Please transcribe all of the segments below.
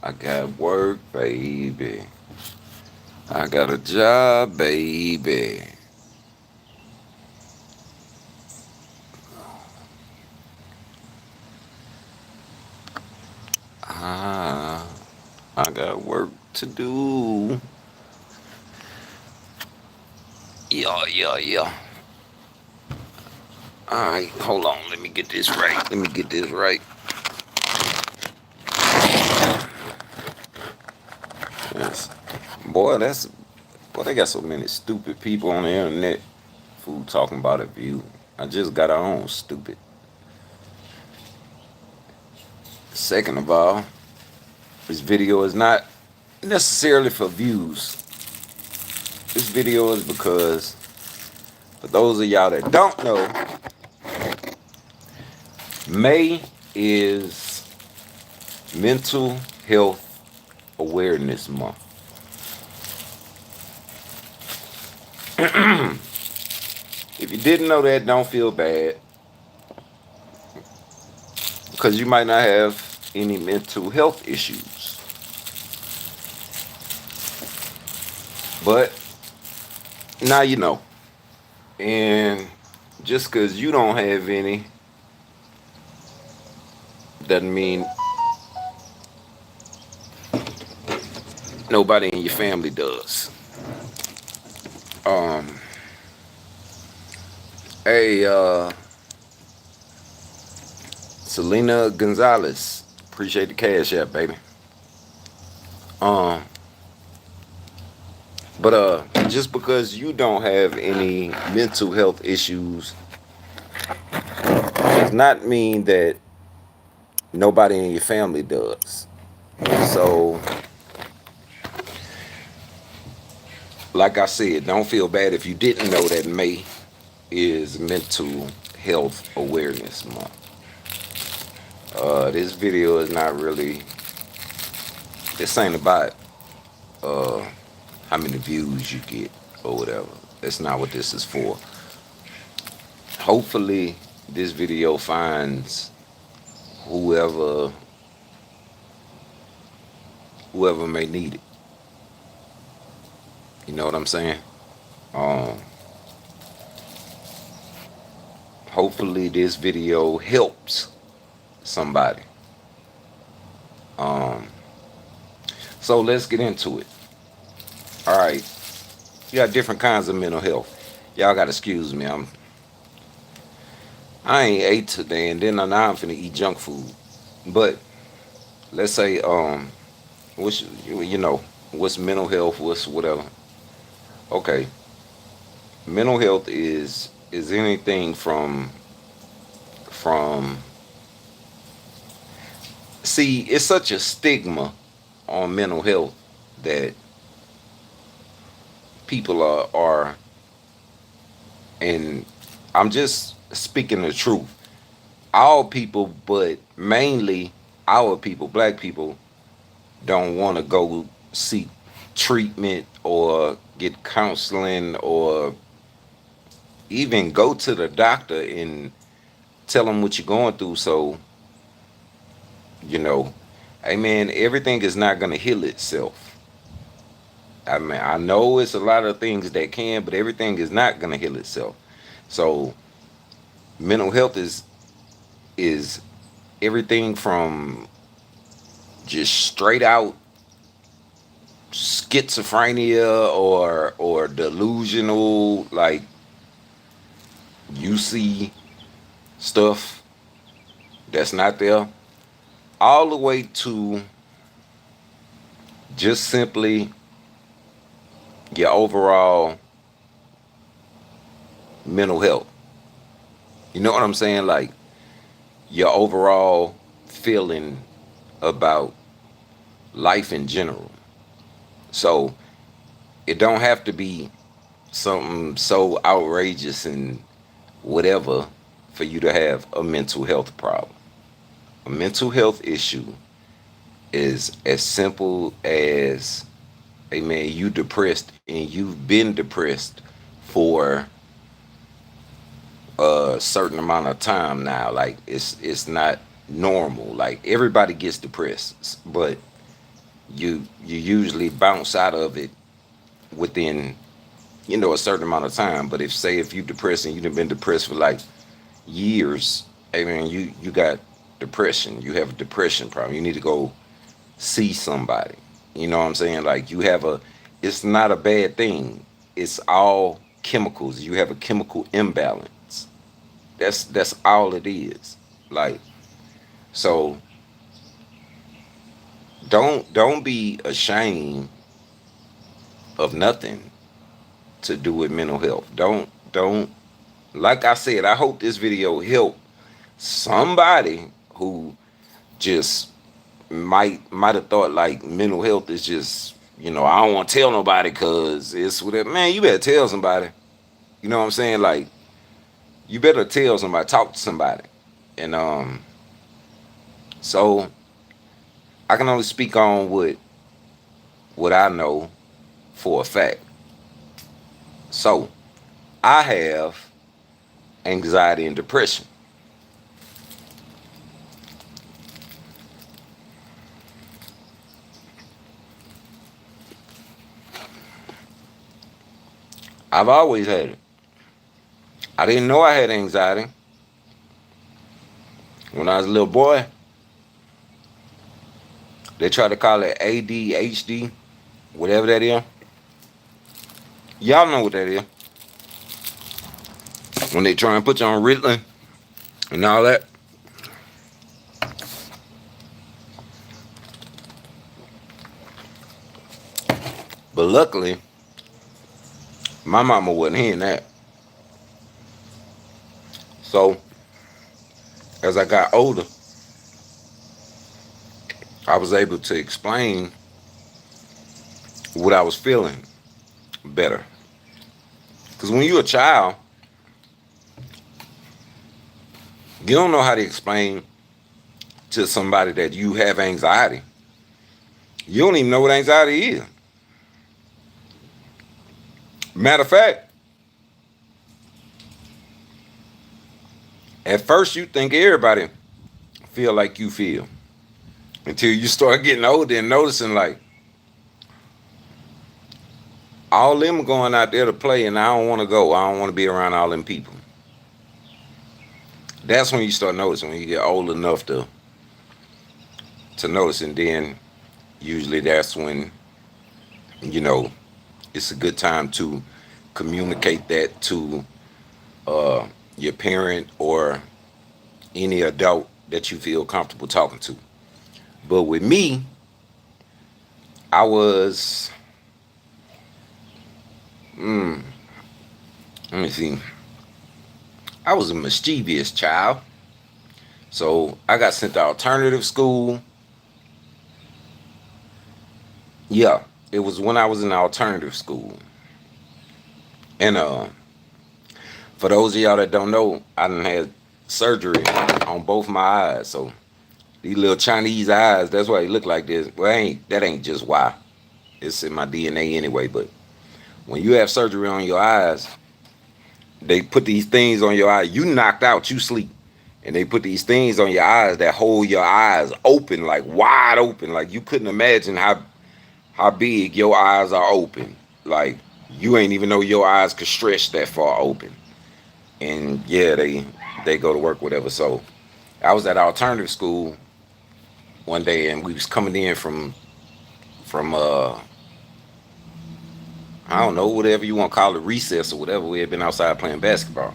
I got work, baby. I got a job, baby. Ah, I got work to do. Yeah, yeah, yeah. All right, hold on. Let me get this right. Let me get this right. Yes. Boy, that's boy. They got so many stupid people on the internet. Fool talking about a view. I just got our own stupid. Second of all, this video is not necessarily for views. This video is because for those of y'all that don't know, May is Mental Health Awareness Month. If you didn't know that, don't feel bad because you might not have any mental health issues. But now you know. And just because you don't have any doesn't mean nobody in your family does. Um, hey, Selena Gonzalez, appreciate the Cashapp, baby. Um, but just because you don't have any mental health issues does not mean that nobody in your family does. So, like I said, don't feel bad if you didn't know that May is Mental Health Awareness Month. This video is not really. This ain't about uh, how many views you get or whatever. That's not what this is for. Hopefully, this video finds whoever whoever may need it. You know what I'm saying? Um, Hopefully, this video helps somebody. Um, so let's get into it. All right, you got different kinds of mental health. Y'all got to excuse me. I ain't ate today, and then now I'm finna eat junk food. But let's say what's you know what's mental health, what's whatever. Okay, mental health is anything from see, it's such a stigma on mental health that people are and I'm just speaking the truth. All people, but mainly our people, black people, don't want to go seek treatment or get counseling or even go to the doctor and tell them what you're going through. So, you know, hey man, everything is not going to heal itself. I mean, I know it's a lot of things that can, but everything is not going to heal itself. So, mental health is everything from just straight out schizophrenia or delusional, like you see stuff that's not there, all the way to just simply your overall mental health. You know what I'm saying? Like your overall feeling about life in general. So it don't have to be something so outrageous and whatever for you to have a mental health problem. A mental health issue is as simple as, hey man, you depressed and you've been depressed for a certain amount of time now. Like it's not normal. Like everybody gets depressed, but you usually bounce out of it within a certain amount of time. But if you depressed and you've been depressed for like years, I mean you got depression. You have a depression problem. You need to go see somebody. You know what I'm saying? Like you have a it's not a bad thing. It's all chemicals. You have a chemical imbalance. That's all it is. Like so don't be ashamed of nothing to do with mental health. Don't like I said, I hope this video helped somebody who just might have thought like mental health is just I don't want to tell nobody because it's whatever. Man, you better tell somebody. You know what I'm saying? Like you better tell somebody, talk to somebody, and so I can only speak on what I know for a fact. So I have anxiety and depression. I've always had it. I didn't know I had anxiety when I was a little boy. They try to call it ADHD, whatever that is. Y'all know what that is. When they try and put you on Ritalin and all that. But luckily, my mama wasn't hearing that. So, as I got older, I was able to explain what I was feeling better. Because when you're a child, you don't know how to explain to somebody that you have anxiety. You don't even know what anxiety is. Matter of fact, at first you think everybody feel like you feel until you start getting older and noticing like all them going out there to play and I don't want to go. I don't want to be around all them people. That's when you start noticing when you get old enough to notice, and then usually that's when you know it's a good time to communicate that to your parent or any adult that you feel comfortable talking to. But with me, I was, let me see, I was a mischievous child. So I got sent to alternative school. Yeah, it was when I was in alternative school. And for those of y'all that don't know, I done had surgery on both my eyes. So these little Chinese eyes, that's why they look like this. Well, that ain't just why. It's in my DNA anyway. But when you have surgery on your eyes, they put these things on your eye. You knocked out, you sleep. And they put these things on your eyes that hold your eyes open, like wide open. Like you couldn't imagine how big your eyes are open. Like you ain't even know your eyes could stretch that far open. And yeah, they go to work, whatever. So I was at alternative school one day, and we was coming in from I don't know, whatever you want to call it, recess or whatever. We had been outside playing basketball,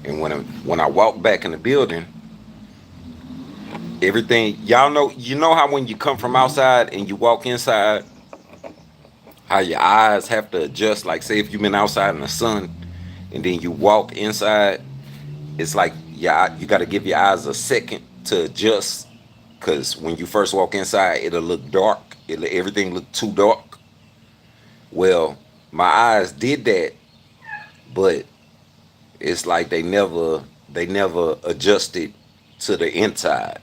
and when I walked back in the building, everything y'all know, you know how when you come from outside and you walk inside, how your eyes have to adjust. Like say if you've been outside in the sun, and then you walk inside, it's like yeah, you got to give your eyes a second to adjust. Cause when you first walk inside, it'll look dark. Everything look too dark. Well, my eyes did that, but it's like they never adjusted to the inside.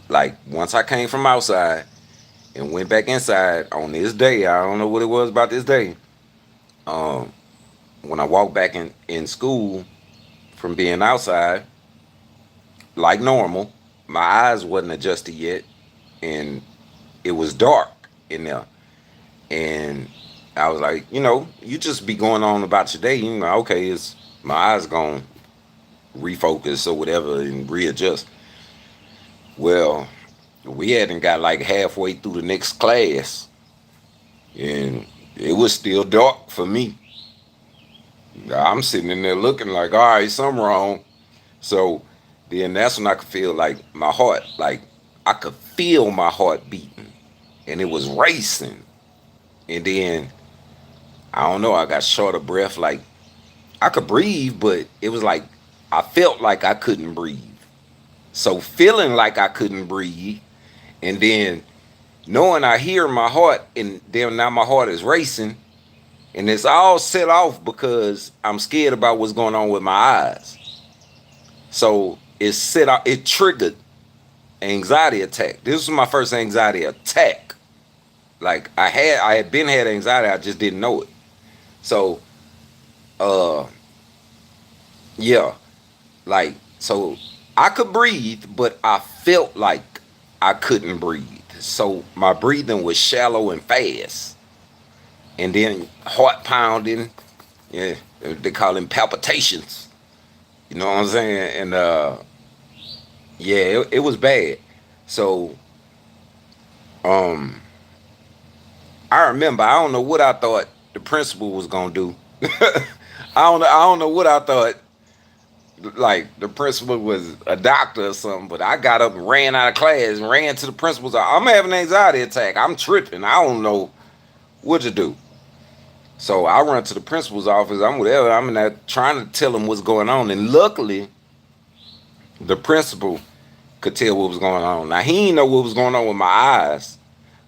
Like once I came from outside and went back inside on this day, I don't know what it was about this day. Um, when I walked back in school from being outside, like normal, my eyes wasn't adjusted yet, and it was dark in there. And I was like, you just be going on about your day. Okay, it's my eyes gone refocus or whatever and readjust. Well, we hadn't got like halfway through the next class, and it was still dark for me. I'm sitting in there looking like, all right, something wrong. So then that's when I could feel like my heart, like I could feel my heart beating, and it was racing. And then I don't know, I got short of breath. Like I could breathe, but it was like I felt like I couldn't breathe. So feeling like I couldn't breathe, and then knowing I hear my heart, and then now my heart is racing, and it's all set off because I'm scared about what's going on with my eyes. So it set off. It triggered anxiety attack. This was my first anxiety attack. Like I had been had anxiety, I just didn't know it. So uh yeah, like so I could breathe, but I felt like I couldn't breathe. So my breathing was shallow and fast, and then heart pounding. Yeah, they call them palpitations. You know what I'm saying? And yeah, it was bad. So um, I remember I don't know what I thought the principal was gonna do. I don't know what I thought. Like the principal was a doctor or something, but I got up and ran out of class and ran to the principal's office. I'm having an anxiety attack. I'm tripping. I don't know what to do. So I run to the principal's office. I'm whatever. I'm in there trying to tell him what's going on. And luckily, the principal could tell what was going on. Now he didn't know what was going on with my eyes,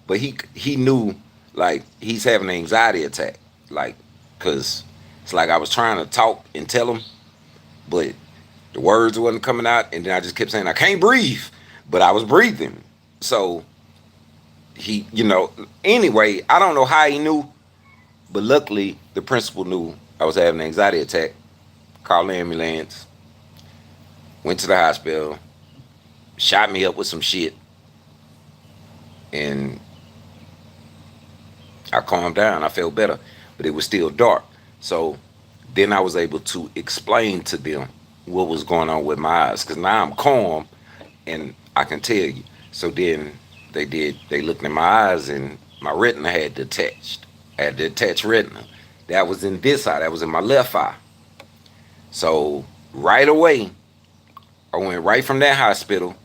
but he knew like he's having an anxiety attack. Like, cause it's like I was trying to talk and tell him, but the words wasn't coming out, and then I just kept saying I can't breathe, but I was breathing. So anyway, I don't know how he knew, but luckily the principal knew I was having an anxiety attack. Called the ambulance, went to the hospital, shot me up with some shit, and I calmed down. I felt better, but it was still dark. So then I was able to explain to them what was going on with my eyes, because now I'm calm and I can tell you. So then they looked in my eyes, and my retina had detached. I had detached retina. That was in this eye. That was in my left eye. So right away, I went right from that hospital,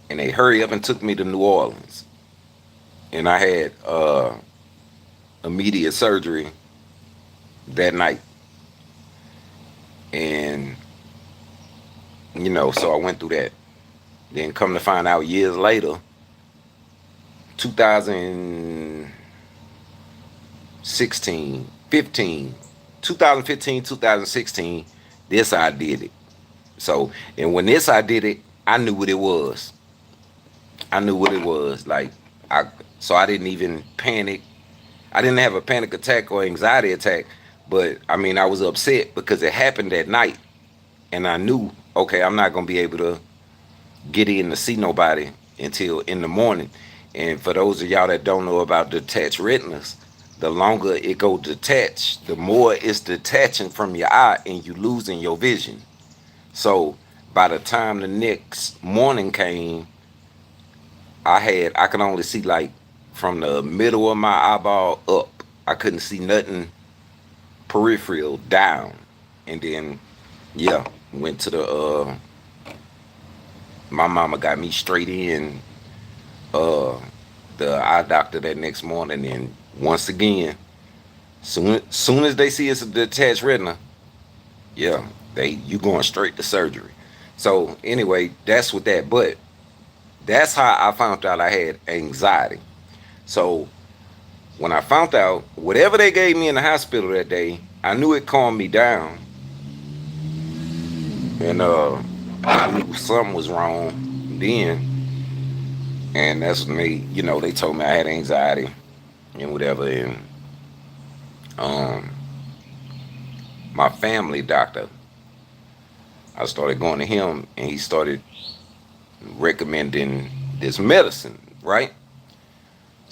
and they hurried up and took me to New Orleans. And I had immediate surgery that night. And, so I went through that. Then come to find out years later, 2016, 15, 2015, 2016, this I did it. So, and when this I did it, I knew what it was. I knew what it was. Like, so I didn't even panic. I didn't have a panic attack or anxiety attack, but I mean, I was upset because it happened that night, and I knew, okay, I'm not gonna be able to get in to see nobody until in the morning. And for those of y'all that don't know about detached retinas, the longer it go detached, the more it's detaching from your eye, and you losing your vision. So by the time the next morning came, I could only see like from the middle of my eyeball up. I couldn't see nothing peripheral down. And then yeah, went to my mama got me straight in uh the eye doctor that next morning, and once again, soon as they see it's a detached retina, yeah, you going straight to surgery. So anyway, that's what that. But that's how I found out I had anxiety. So when I found out whatever they gave me in the hospital that day, I knew it calmed me down, and I knew something was wrong then. And that's when they told me I had anxiety and whatever. And um, my family doctor, I started going to him, and he started recommending this medicine, right?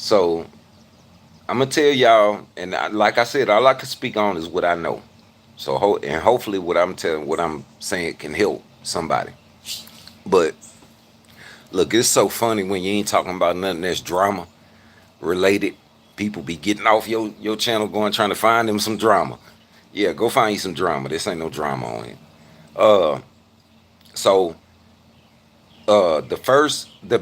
So I'm gonna tell y'all, and like I said, all I can speak on is what I know. So and hopefully what I'm saying can help somebody. But look, it's so funny when you ain't talking about nothing that's drama related. People be getting off your channel going trying to find them some drama. Yeah, go find you some drama. This ain't no drama on it. Uh, so the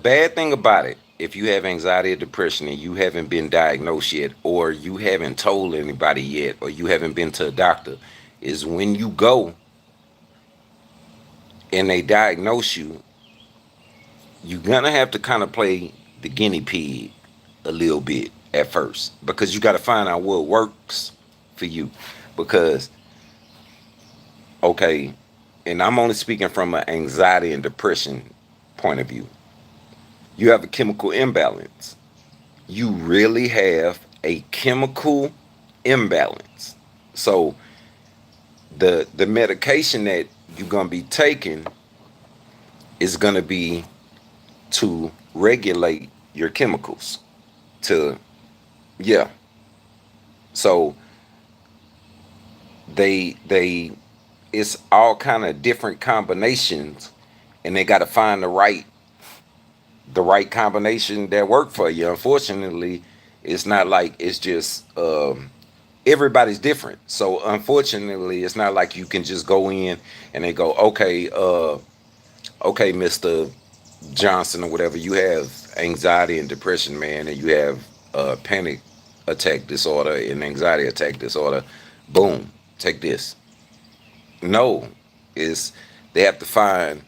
bad thing about it, if you have anxiety or depression and you haven't been diagnosed yet, or you haven't told anybody yet, or you haven't been to a doctor, is when you go and they diagnose you, you're gonna have to kind of play the guinea pig a little bit at first, because you got to find out what works for you. Because okay, and I'm only speaking from an anxiety and depression point of view. You have a chemical imbalance. You really have a chemical imbalance. So the medication that you're gonna be taking is gonna be to regulate your chemicals. To yeah. So they it's all kind of different combinations, and they got to find the right combination that work for you. Unfortunately, it's not like it's just everybody's different. So unfortunately, it's not like you can just go in and they go, okay, Mister Johnson or whatever, you have anxiety and depression, man, and you have panic attack disorder and anxiety attack disorder. Boom, take this. No, is they have to find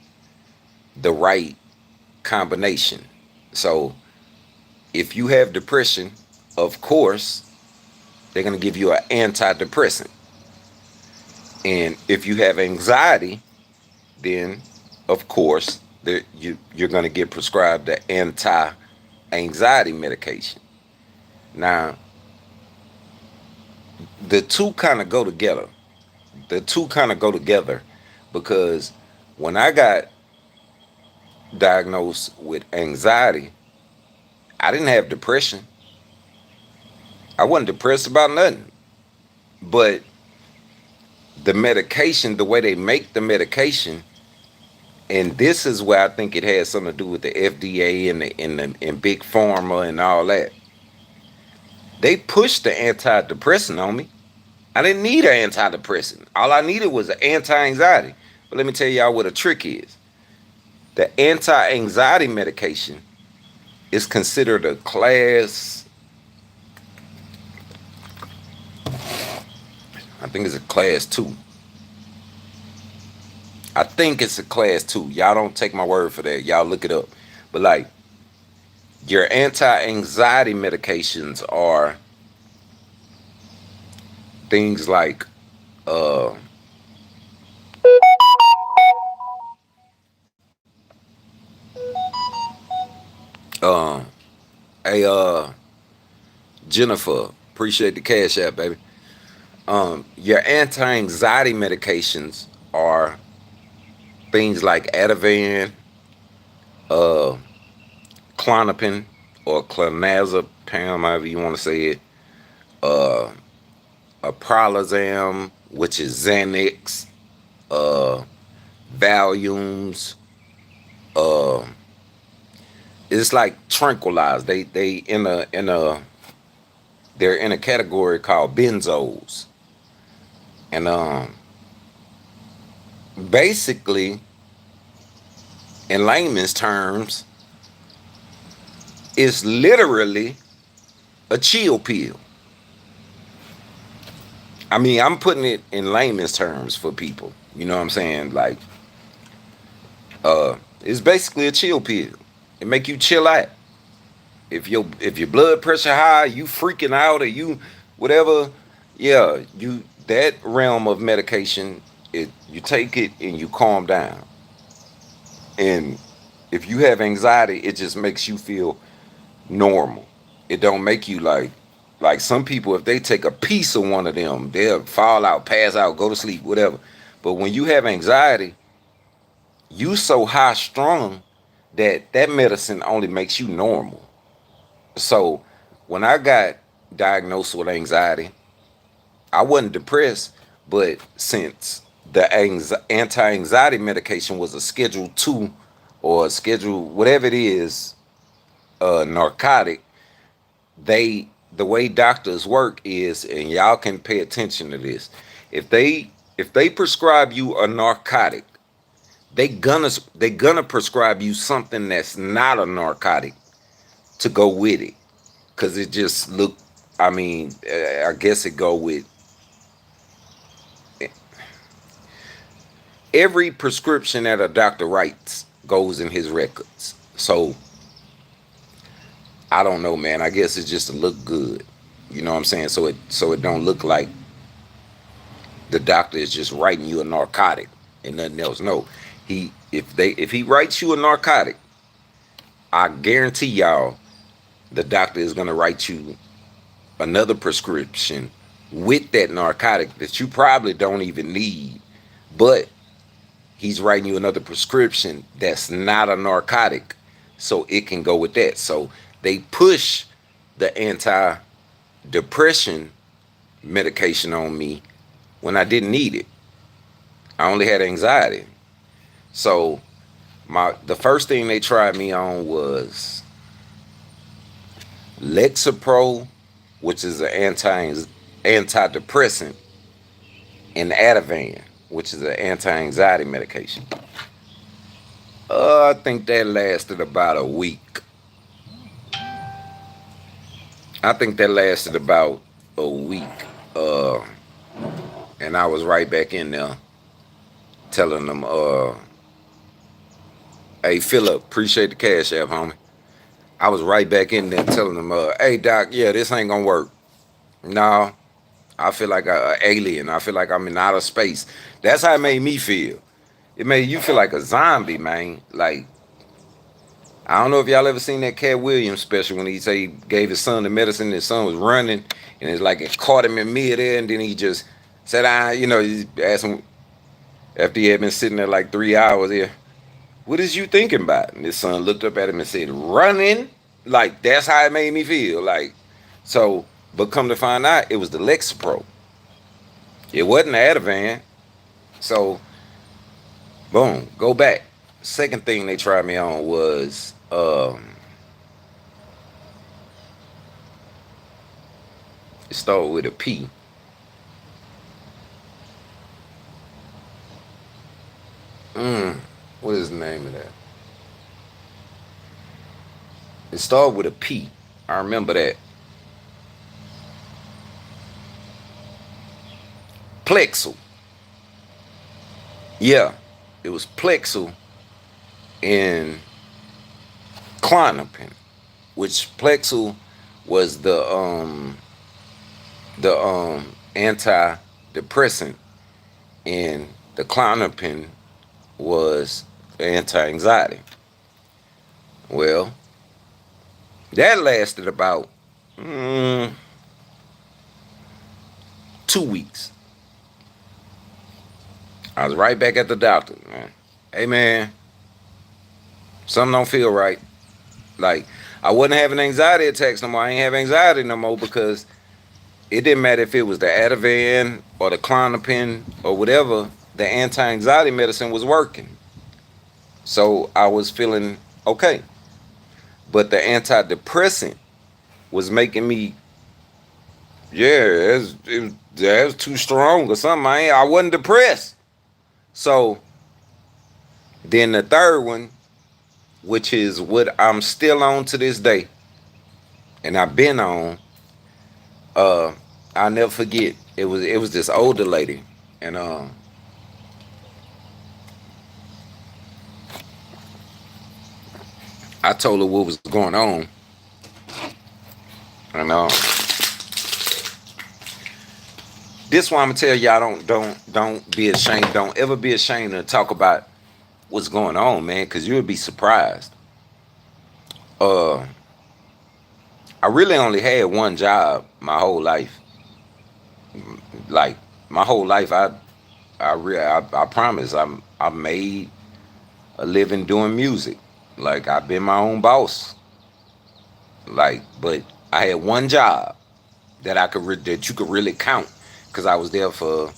the right combination. So if you have depression, of course, they're going to give you an antidepressant. And if you have anxiety, then of course you're going to get prescribed the anti-anxiety medication. Now, the two kind of go together. The two kind of go together because when I got diagnosed with anxiety, I didn't have depression. I wasn't depressed about nothing. But the medication, the way they make the medication, and this is where I think it has something to do with the FDA and big pharma and all that. They pushed the antidepressant on me. I didn't need an antidepressant. All I needed was an anti-anxiety. But let me tell y'all what a trick is. The anti-anxiety medication is considered a class. I think it's a class 2. I think it's a class 2. Y'all don't take my word for that. Y'all look it up. But like, your anti-anxiety medications are things like uh uh a Jennifer, appreciate the cash app, baby. Your anti-anxiety medications are things like Ativan, uh Clonopin or clonazepam, however you want to say it, uh, a prolazam, which is Xanax, uh, Valiums. Uh, it's like tranquilized. They in a they're in a category called benzos, and basically, in layman's terms, it's literally a chill pill. I mean, I'm putting it in layman's terms for people. You know what I'm saying? Like, it's basically a chill pill. It make you chill out. If your blood pressure high, you freaking out, or you whatever, yeah, you that realm of medication, it you take it and you calm down. And if you have anxiety, it just makes you feel normal. It don't make you like some people, if they take a piece of one of them, they'll fall out, pass out, go to sleep, whatever. But when you have anxiety, you so high strung that medicine only makes you normal. So when I got diagnosed with anxiety, I wasn't depressed, but since the anti-anxiety medication was a Schedule 2 or a Schedule whatever it is, narcotic, the way doctors work is, and y'all can pay attention to this, if they prescribe you a narcotic, they gonna prescribe you something that's not a narcotic to go with it, because it just look, I mean, I guess it go with every prescription that a doctor writes goes in his records. So I don't know, man. I guess it's just to look good. You know what I'm saying? So it don't look like the doctor is just writing you a narcotic and nothing else. No. If he writes you a narcotic, I guarantee y'all the doctor is gonna write you another prescription with that narcotic that you probably don't even need. But he's writing you another prescription that's not a narcotic, so it can go with that. So they push the anti-depression medication on me when I didn't need it. I only had anxiety. So the first thing they tried me on was Lexapro, which is an antidepressant, and Ativan, which is an anti-anxiety medication. I think that lasted about a week. I think that lasted about a week. Uh, and I was right back in there telling them, hey, Philip, appreciate the Cashapp, homie. I was right back in there telling them, hey, doc, yeah, this ain't gonna work. No, I feel like an alien. I feel like I'm in outer space. That's how it made me feel. It made you feel like a zombie, man. Like, I don't know if y'all ever seen that Cat Williams special when he say he gave his son the medicine, his son was running, and it's like it caught him in mid-air, and then he just said, he asked him after he had been sitting there like 3 hours here, what is you thinking about? And his son looked up at him and said, running? Like, that's how it made me feel. Like, so, but come to find out, it was the Lexapro. It wasn't the Ativan. So, boom, go back. Second thing they tried me on was it started with a P. What is the name of that? It started with a P. I remember that. Plexel. Yeah, it was Plexel and Clonopin, which Plexel was the antidepressant, and the Clonopin was anti-anxiety. Well, that lasted about 2 weeks. I was right back at the doctor, man. Hey, man, something don't feel right. Like, I wasn't having anxiety attacks no more. I ain't have anxiety no more because it didn't matter if it was the Ativan or the Clonopin or whatever. The anti-anxiety medicine was working, so I was feeling okay. But the antidepressant was making me, yeah, it was too strong or something. I wasn't depressed. So then the third one, which is what I'm still on to this day, and I've been on. I'll never forget. It was this older lady, and I told her what was going on, and this one I'm gonna tell y'all, don't be ashamed. Don't ever be ashamed to talk about what's going on, man, because you'll be surprised. Uh, I really only had one job my whole life. Like my whole life, I promise I made a living doing music. Like I've been my own boss. Like, but I had one job that that you could really count, because I was there for.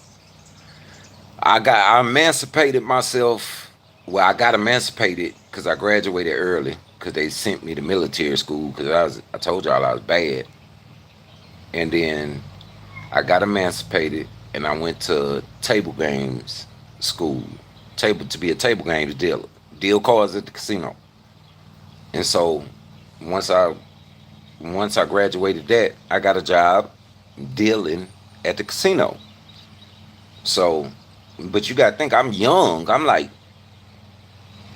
I emancipated myself. Well, I got emancipated because I graduated early because they sent me to military school because I told y'all I was bad, and then I got emancipated and I went to table games school, table to be a table games dealer, deal cards at the casino. And so once I once I graduated that, I got a job dealing at the casino. So, but you got to think I'm young. I'm like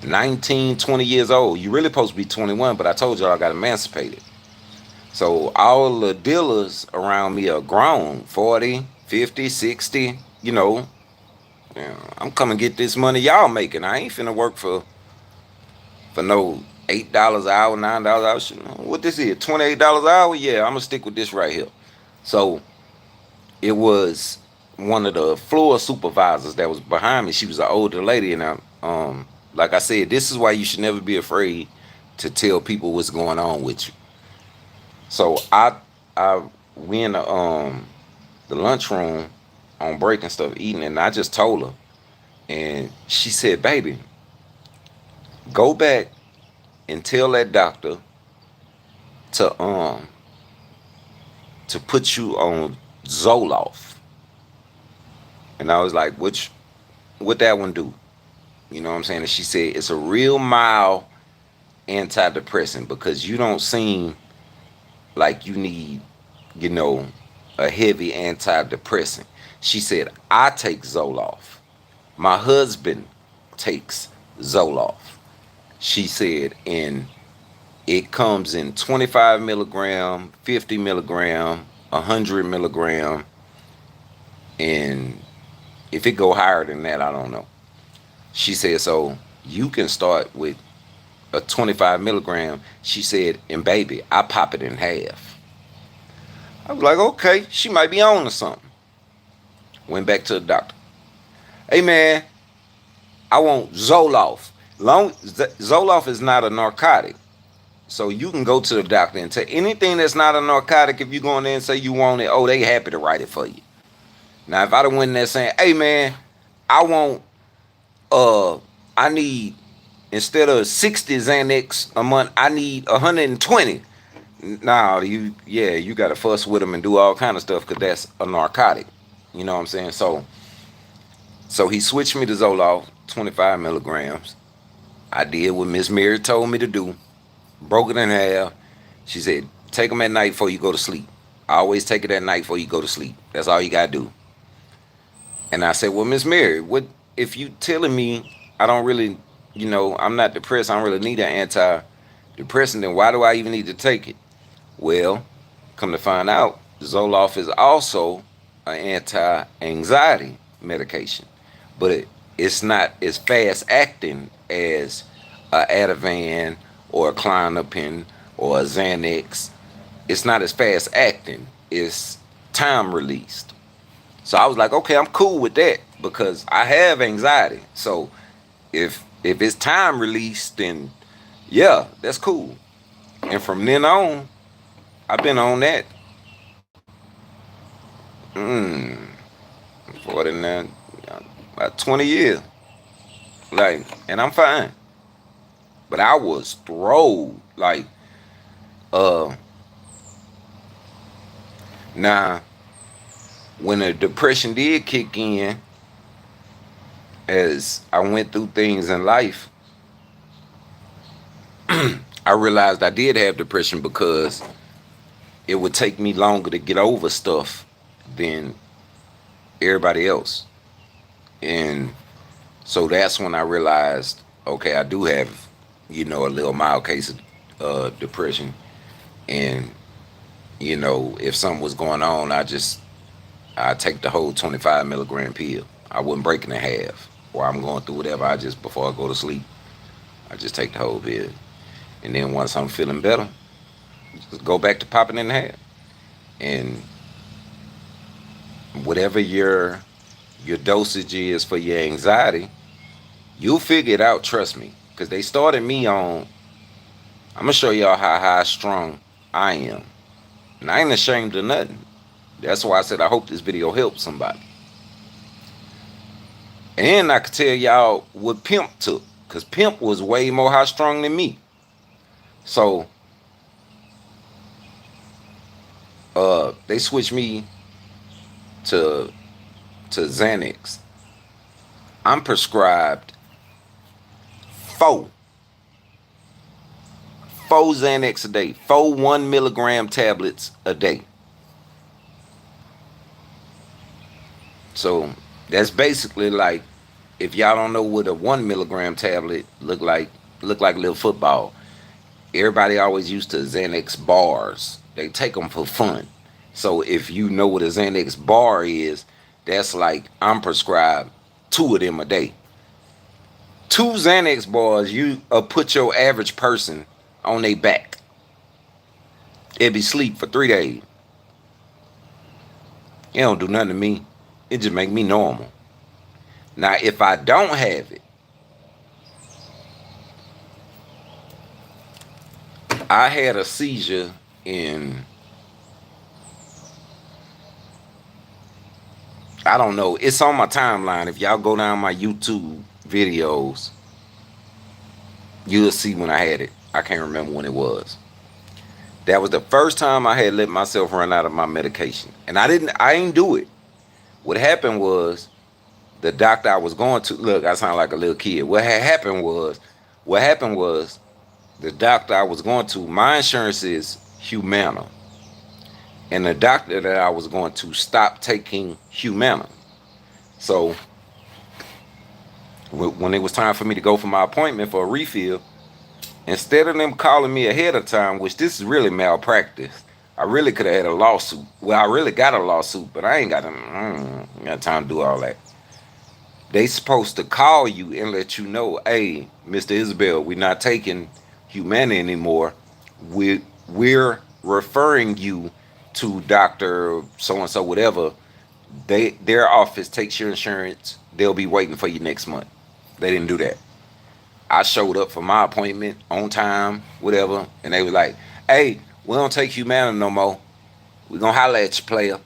19, 20 years old. You really supposed to be 21, but I told y'all I got emancipated. So all the dealers around me are grown, 40, 50, 60, you know. Yeah, I'm coming get this money y'all making. I ain't finna work for no $8 an hour, $9 an hour. What this is? $28 an hour? Yeah, I'm gonna stick with this right here. So it was one of the floor supervisors that was behind me. She was an older lady, and like I said, this is why you should never be afraid to tell people what's going on with you. So I we in the lunchroom on break and stuff eating, and I just told her, and she said, "Baby, go back and tell that doctor to to put you on Zoloft." And I was like, what that one do? You know what I'm saying? And she said it's a real mild antidepressant because you don't seem like you need, you know, a heavy antidepressant. She said, I take Zoloft. My husband takes Zoloft. She said, and it comes in 25 milligram, 50 milligram, 100 milligram, and if it go higher than that, I don't know. She said, so you can start with a 25 milligram. She said, and baby, I pop it in half. I was like, okay, she might be on to something. Went back to the doctor. Hey man, I want Zoloft. Zoloft is not a narcotic. So you can go to the doctor and tell anything that's not a narcotic. If you go in there and say you want it, oh, they happy to write it for you. Now, if I'd have went in there saying, hey man, I want, uh, I need, instead of 60 Xanax a month, I need 120. Now, you got to fuss with them and do all kind of stuff because that's a narcotic. You know what I'm saying? So he switched me to Zoloft, 25 milligrams. I did what Miss Mary told me to do. Broke it in half. She said, take them at night before you go to sleep. I always take it at night before you go to sleep. That's all you got to do. And I said, well, Miss Mary, what if you telling me I don't really, I'm not depressed, I don't really need an antidepressant, then why do I even need to take it? Well, come to find out, Zoloft is also an anti-anxiety medication, but it's not as fast acting as a Ativan or a Clonopin or a Xanax. It's not as fast acting. It's time released. So I was like, okay, I'm cool with that because I have anxiety. So if it's time released, then yeah, that's cool. And from then on, I've been on that. Mm, 49, about 20 years. Like, and I'm fine. But I was throwed. Like, uh, now, when the depression did kick in, as I went through things in life, I realized I did have depression because it would take me longer to get over stuff than everybody else. And so that's when I realized, okay, I do have, a little mild case of depression. And, if something was going on, I take the whole 25 milligram pill. I wouldn't break it in half. Or I'm going through whatever, before I go to sleep, I just take the whole pill. And then once I'm feeling better, just go back to popping in half. And whatever your dosage is for your anxiety, you'll figure it out, trust me. Because they started me on, I'm going to show y'all how high strung I am. And I ain't ashamed of nothing. That's why I said I hope this video helps somebody. And I could tell y'all what Pimp took. Because Pimp was way more high strung than me. So they switched me to Xanax. I'm prescribed four. Four Xanax a day. 4 1 milligram tablets a day. So that's basically like, if y'all don't know what a 1 milligram tablet look like a little football. Everybody always used to Xanax bars. They take them for fun. So if you know what a Xanax bar is, that's like I'm prescribed 2 of them a day. 2 Xanax bars, you put your average person on their back. It'd be sleep for 3 days. It don't do nothing to me. It just make me normal. Now, if I don't have it, I had a seizure in, I don't know, it's on my timeline. If y'all go down my YouTube videos, you'll see when I had it. I can't remember when it was. That was the first time I had let myself run out of my medication. And I ain't do it. What happened was, the doctor I was going to, look, I sound like a little kid. What happened was, the doctor I was going to, my insurance is Humana. And the doctor that I was going to stopped taking Humana. So when it was time for me to go for my appointment for a refill, instead of them calling me ahead of time, which this is really malpractice, I really could have had a lawsuit. Well, I really got a lawsuit, but I ain't got time to do all that. They supposed to call you and let you know, hey, Mr. Isabel, we're not taking Humana anymore. We're referring you to Dr. so-and-so, whatever. Their office takes your insurance. They'll be waiting for you next month. They didn't do that. I showed up for my appointment on time, whatever, and they were like, hey, we don't take Humana no more. We're going to holler at you, player.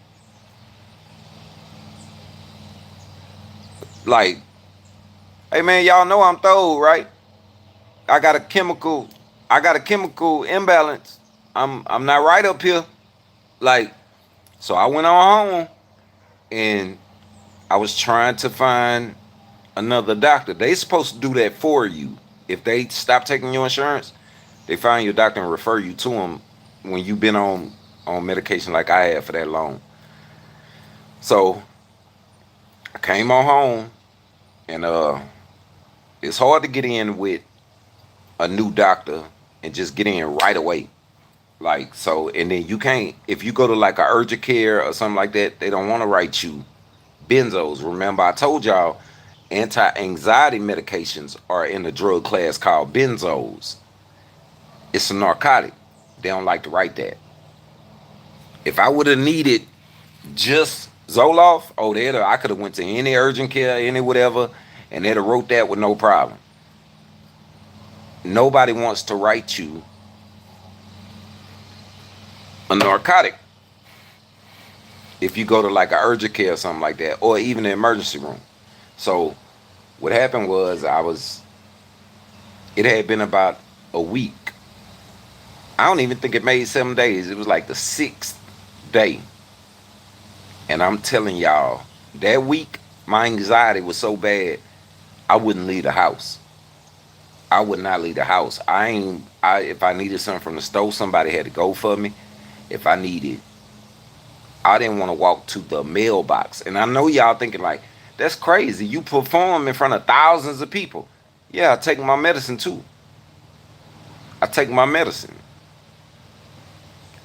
Like, hey man, y'all know I'm thorough, right? I got a chemical imbalance. I'm not right up here. Like, so I went on home and I was trying to find another doctor. They supposed to do that for you. If they stop taking your insurance, they find your doctor and refer you to them when you've been on medication like I had for that long. So I came on home, and it's hard to get in with a new doctor and just get in right away. Like, so, and then you can't, if you go to like a urgent care or something like that, they don't want to write you benzos. Remember, I told y'all anti-anxiety medications are in the drug class called benzos. It's a narcotic. They don't like to write that. If I would have needed just Zoloft, I could have went to any urgent care, any whatever, and they'd have wrote that with no problem. Nobody wants to write you a narcotic if you go to like an urgent care or something like that, or even the emergency room. So what happened was, it had been about a week. I don't even think it made 7 days. It was like the 6th day. And I'm telling y'all, that week, my anxiety was so bad, I wouldn't leave the house. I would not leave the house. If I needed something from the store, somebody had to go for me. If I didn't want to walk to the mailbox. And I know y'all thinking like, that's crazy. You perform in front of thousands of people. Yeah, I take my medicine too. I take my medicine.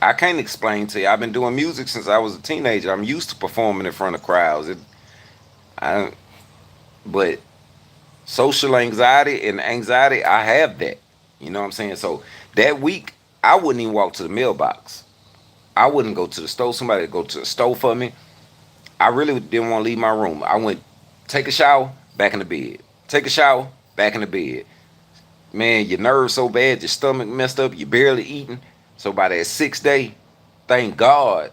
I can't explain to you. I've been doing music since I was a teenager. I'm used to performing in front of crowds. But social anxiety and anxiety, I have that. You know what I'm saying? So that week, I wouldn't even walk to the mailbox. I wouldn't go to the store. Somebody would go to the store for me. I really didn't want to leave my room. I went, take a shower, back in the bed. Take a shower, back in the bed. Man, your nerves so bad, your stomach messed up, you're barely eating. So by that 6th day, thank God,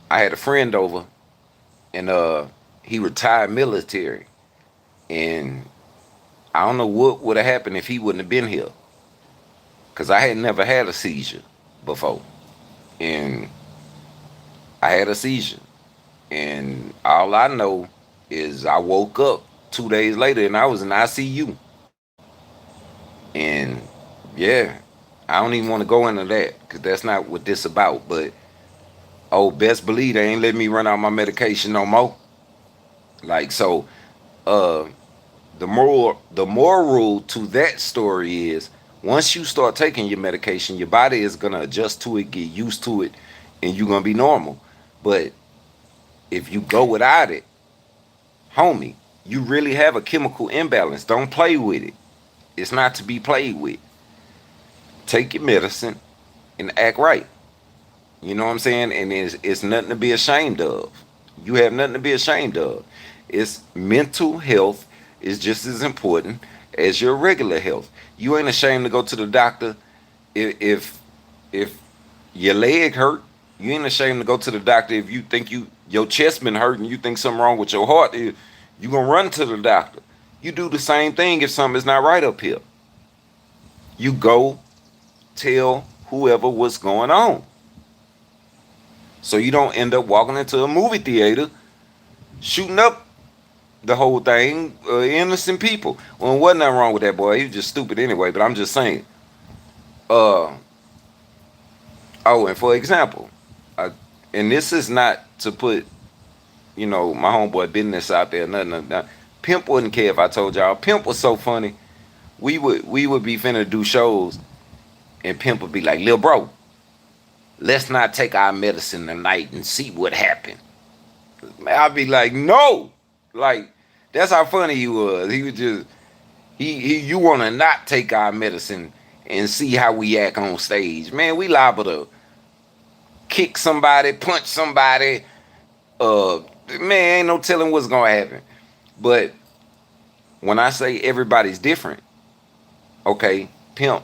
I had a friend over, and he retired military, and I don't know what would have happened if he wouldn't have been here, cause I had never had a seizure before, and I had a seizure, and all I know is I woke up 2 days later and I was in ICU, and yeah, I don't even want to go into that because that's not what this about. But oh, best believe they ain't letting me run out my medication no more. Like so, uh, the moral to that story is once you start taking your medication, your body is gonna adjust to it, get used to it, and you're gonna be normal. But if you go without it, homie, you really have a chemical imbalance. Don't play with it. It's not to be played with. Take your medicine and act right. You know what I'm saying? And it's nothing to be ashamed of. You have nothing to be ashamed of. It's mental health is just as important as your regular health. You ain't ashamed to go to the doctor if your leg hurt. You ain't ashamed to go to the doctor if you think your chest been hurting. You think something wrong with your heart. You gonna run to the doctor. You do the same thing if something is not right up here. You go tell whoever what's going on. So you don't end up walking into a movie theater shooting up the whole thing, innocent people. Well, wasn't nothing wrong with that boy. He was just stupid anyway. But I'm just saying. Uh oh, and for example, uh, and this is not to put my homeboy business out there. Nothing. Pimp wouldn't care if I told y'all. Pimp was so funny. We would be finna do shows, and Pimp would be like, "Lil bro, let's not take our medicine tonight and see what happened." I'd be like, "No," like that's how funny he was. He was just he you want to not take our medicine and see how we act on stage. Man, we liable to kick somebody, punch somebody. Uh, man, ain't no telling what's gonna happen. But when I say everybody's different, okay, Pimp.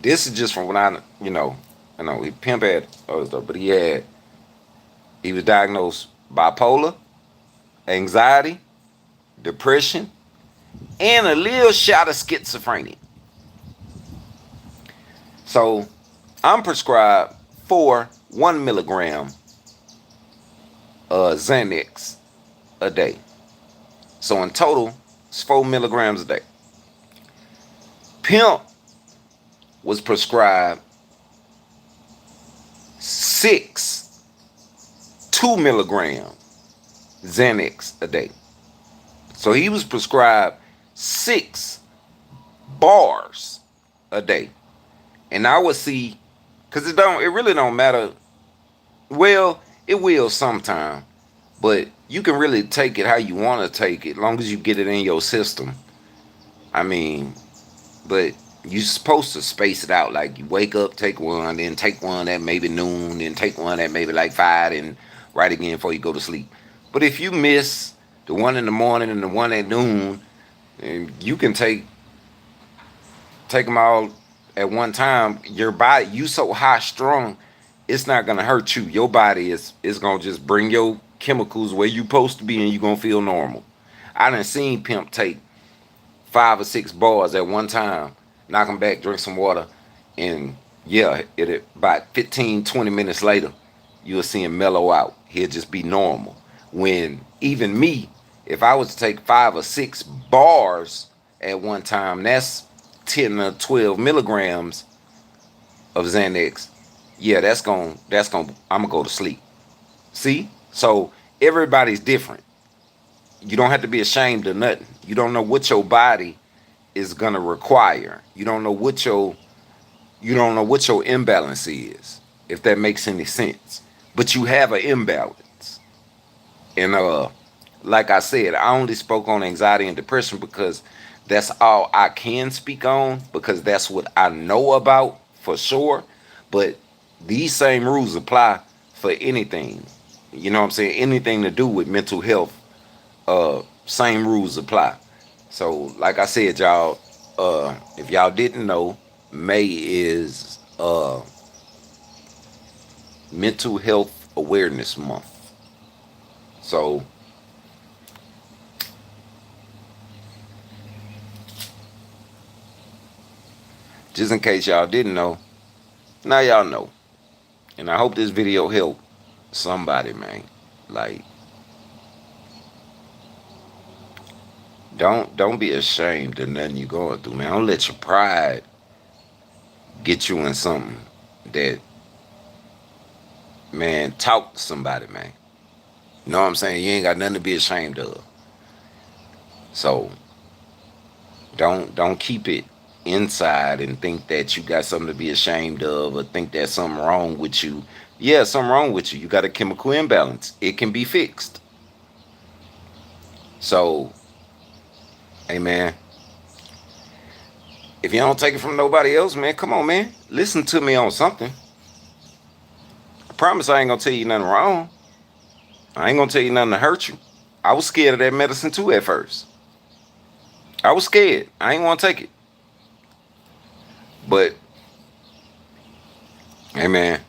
This is just from when I know he Pimp had other stuff, but he was diagnosed bipolar, anxiety, depression, and a little shot of schizophrenia. So I'm prescribed 1 milligram Xanax a day. So in total, it's 4 milligrams a day. Pimp was prescribed 6 2 milligram Xanax a day. So he was prescribed 6 bars a day. And I would see, because it really don't matter. Well, it will sometime, but you can really take it how you want to take it, long as you get it in your system. I mean, but you're supposed to space it out. Like you wake up, take one, then take one at maybe noon, then take one at maybe like 5, and right again before you go to sleep. But if you miss the one in the morning and the one at noon, and you can take them all at one time. Your body, you so high strung, it's not gonna hurt you. Your body is gonna just bring your chemicals where you supposed to be, and you gonna feel normal. I done seen Pimp take 5 or 6 bars at one time, knock them back, drink some water, and yeah, it about 15, 20 minutes later, you'll see him mellow out. He'll just be normal. When even me, if I was to take 5 or 6 bars at one time, that's 10 or 12 milligrams of Xanax. Yeah, I'm gonna go to sleep. See? So everybody's different. You don't have to be ashamed of nothing. You don't know what your body is gonna require. You don't know what your imbalance is, if that makes any sense. But you have an imbalance. And like I said, I only spoke on anxiety and depression because that's all I can speak on, because that's what I know about for sure. But these same rules apply for anything. You know what I'm saying? Anything to do with mental health, same rules apply. So, like I said, y'all, if y'all didn't know, May is uh Mental Health Awareness Month. So just in case y'all didn't know, now y'all know. And I hope this video helped somebody, man. Like, don't be ashamed of nothing you're going through, man. Don't let your pride get you in something that, man, talk to somebody, man. You know what I'm saying? You ain't got nothing to be ashamed of. So don't keep it inside and think that you got something to be ashamed of, or think there's something wrong with you. Yeah, something wrong with you. You got a chemical imbalance. It can be fixed. So, hey, man, if you don't take it from nobody else, man, come on, man. Listen to me on something. I promise I ain't gonna tell you nothing wrong. I ain't gonna tell you nothing to hurt you. I was scared of that medicine too at first. I was scared. I ain't want to take it. But, hey, man,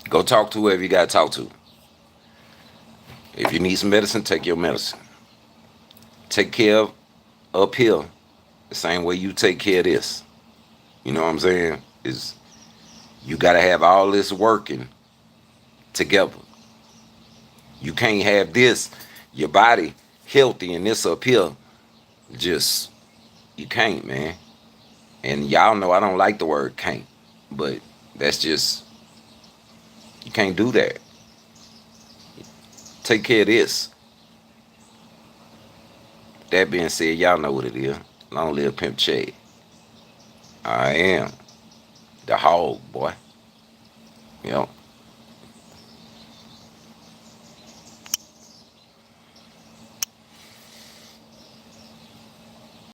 go talk to whoever you got to talk to. If you need some medicine, take your medicine. Take care of up here the same way you take care of this. You know what I'm saying? Is you got to have all this working together. You can't have this, your body healthy, and this up here just, you can't, man. And y'all know I don't like the word can't, but that's just, you can't do that. Take care of this. That being said, y'all know what it is. Long live Pimp C. I am the hog, boy. Yep.